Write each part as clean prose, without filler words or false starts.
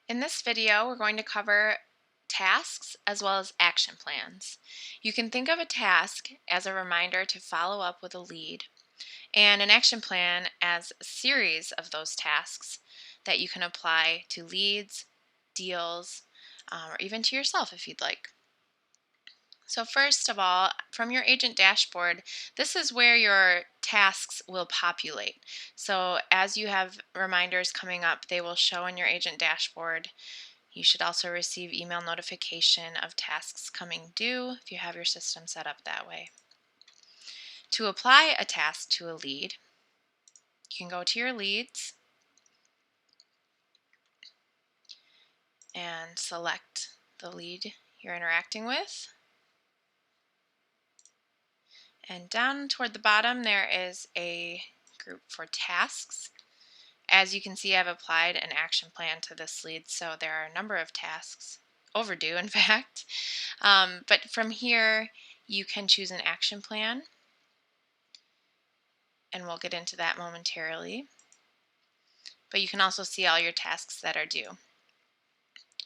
In this video, we're going to cover tasks as well as action plans. You can think of a task as a reminder to follow up with a lead, and an action plan as a series of those tasks that you can apply to leads, deals, or even to yourself if you'd like. So first of all, from your agent dashboard, this is where your tasks will populate. So as you have reminders coming up, they will show in your agent dashboard. You should also receive email notification of tasks coming due if you have your system set up that way. To apply a task to a lead, you can go to your leads and select the lead you're interacting with. And down toward the bottom, there is a group for tasks. As you can see, I've applied an action plan to this lead, so there are a number of tasks, overdue in fact. But from here, you can choose an action plan, and we'll get into that momentarily. But you can also see all your tasks that are due.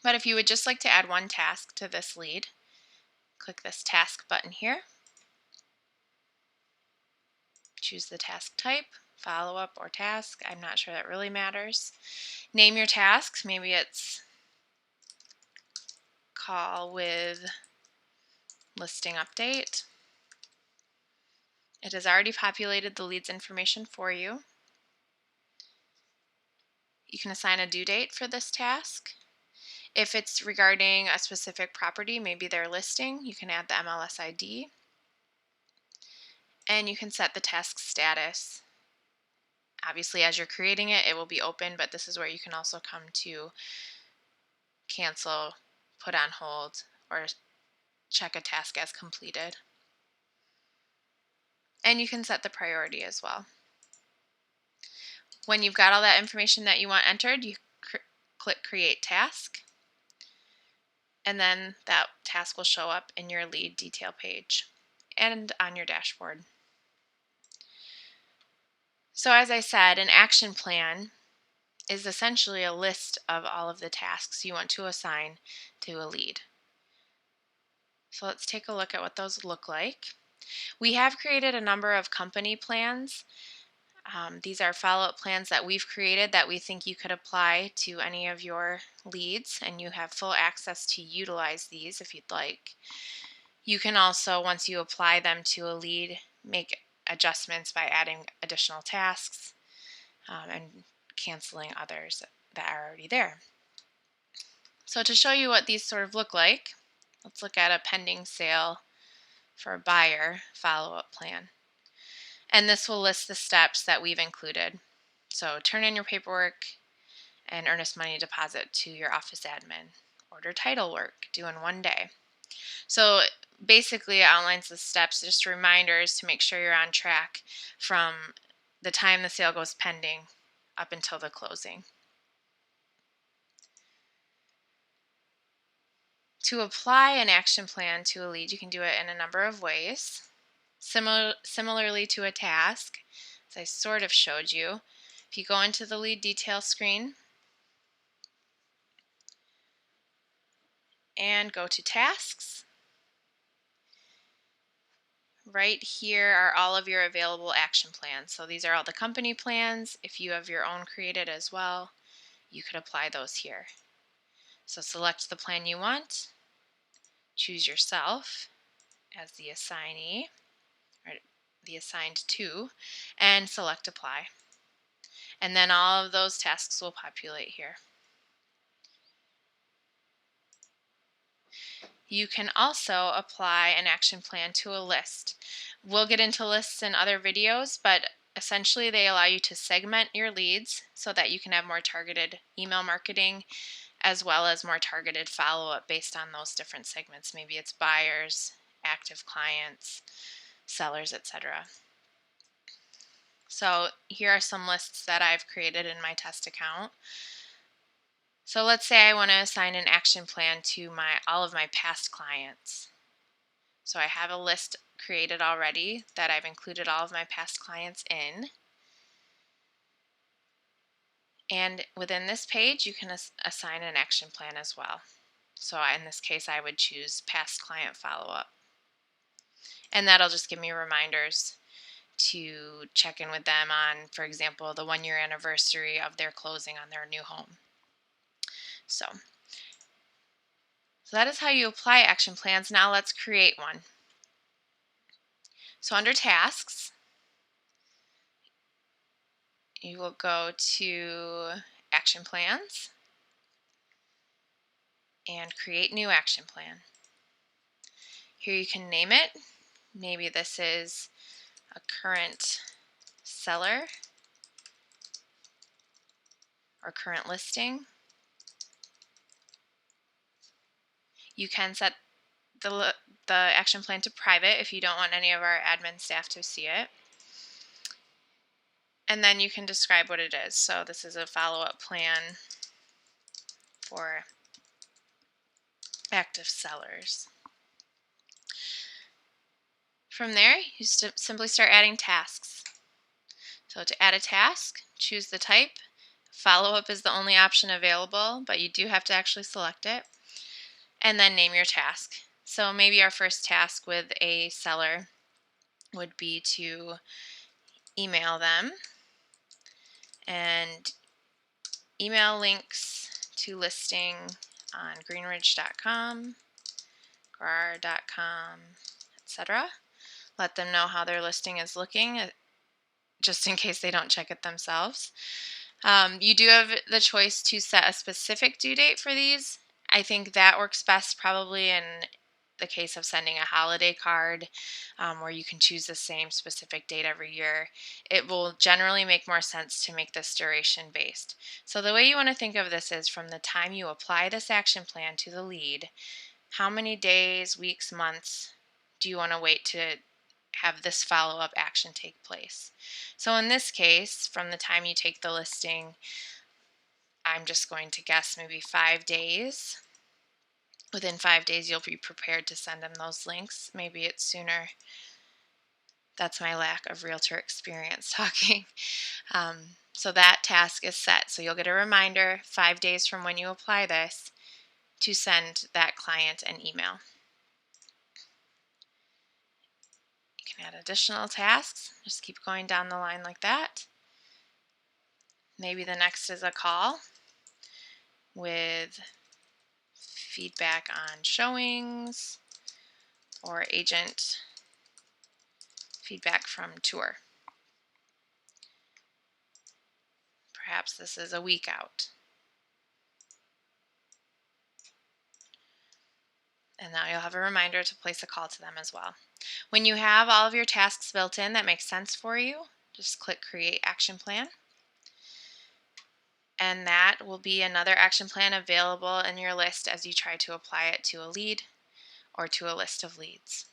But if you would just like to add one task to this lead, click this task button here. Choose the task type, follow-up or task. I'm not sure that really matters. Name your tasks. Maybe it's call with listing update. It has already populated the lead's information for you. You can assign a due date for this task. If it's regarding a specific property, maybe their listing, you can add the MLS ID. And you can set the task status. Obviously, as you're creating it, it will be open, but this is where you can also come to cancel, put on hold, or check a task as completed. And you can set the priority as well. When you've got all that information that you want entered, you click Create Task, and then that task will show up in your lead detail page and on your dashboard. So as I said, an action plan is essentially a list of all of the tasks you want to assign to a lead. So let's take a look at what those look like. We have created a number of company plans. These are follow-up plans that we've created that we think you could apply to any of your leads, and you have full access to utilize these if you'd like. You can also, once you apply them to a lead, make adjustments by adding additional tasks and canceling others that are already there. So to show you what these sort of look like, let's look at a pending sale for a buyer follow-up plan. And this will list the steps that we've included. So turn in your paperwork and earnest money deposit to your office admin. Order title work, due in 1 day. So basically it outlines the steps, just reminders to make sure you're on track from the time the sale goes pending up until the closing. To apply an action plan to a lead, you can do it in a number of ways. Similarly to a task, as I sort of showed you, if you go into the lead detail screen and go to tasks, right here are all of your available action plans. So these are all the company plans. If you have your own created as well, you could apply those here. So select the plan you want, choose yourself as the assignee, or the assigned to, and select apply. And then all of those tasks will populate here. You can also apply an action plan to a list. We'll get into lists in other videos, but essentially they allow you to segment your leads so that you can have more targeted email marketing as well as more targeted follow-up based on those different segments. Maybe it's buyers, active clients, sellers, etc. So here are some lists that I've created in my test account. So let's say I want to assign an action plan to all of my past clients. So I have a list created already that I've included all of my past clients in. And within this page, you can assign an action plan as well. So in this case, I would choose past client follow-up. And that'll just give me reminders to check in with them on, for example, the 1-year anniversary of their closing on their new home. So that is how you apply action plans. Now let's create one. So under tasks, you will go to action plans and create new action plan. Here you can name it. Maybe this is a current seller or current listing. You can set the action plan to private if you don't want any of our admin staff to see it. And then you can describe what it is. So this is a follow-up plan for active sellers. From there, you simply start adding tasks. So to add a task, choose the type. Follow-up is the only option available, but you do have to actually select it. And then name your task. So maybe our first task with a seller would be to email them and email links to listing on greenridge.com, gar.com, etc. Let them know how their listing is looking, just in case they don't check it themselves. You do have the choice to set a specific due date for these. I think that works best probably in the case of sending a holiday card, where you can choose the same specific date every year. It will generally make more sense to make this duration based. So the way you want to think of this is from the time you apply this action plan to the lead, how many days, weeks, months do you want to wait to have this follow-up action take place? So in this case, from the time you take the listing, I'm just going to guess maybe 5 days. Within 5 days, you'll be prepared to send them those links. Maybe it's sooner. That's my lack of realtor experience talking. So that task is set. So you'll get a reminder 5 days from when you apply this to send that client an email. You can add additional tasks. Just keep going down the line like that. Maybe the next is a call with feedback on showings or agent feedback from tour. Perhaps this is a week out. And now you'll have a reminder to place a call to them as well. When you have all of your tasks built in that make sense for you, just click Create Action Plan. And that will be another action plan available in your list as you try to apply it to a lead or to a list of leads.